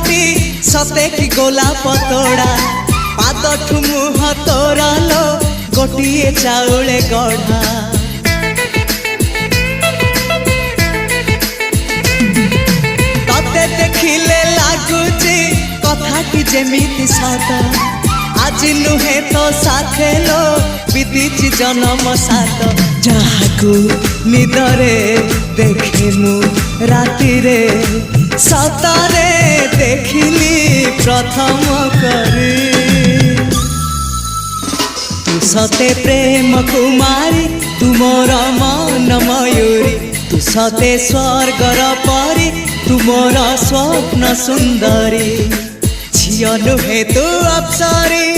मुहटी सते कि गोलाप तोड़ा पादठु मुह तोरा लो गोटिए चाउले गढ़ा तते देखिले लागुची कथाटी जेमिति सत आज नुहे तो साथे लो विदिची जन्म सात जहाकू निदरे देखे मु राति रे सतरे देखिली प्रथम करी तू सते प्रेम कुमारी तू मोर मन मयूरी तू सते स्वर्गर परी तू मोर स्वप्न सुंदरी झियो नुहे तू अप्सरी।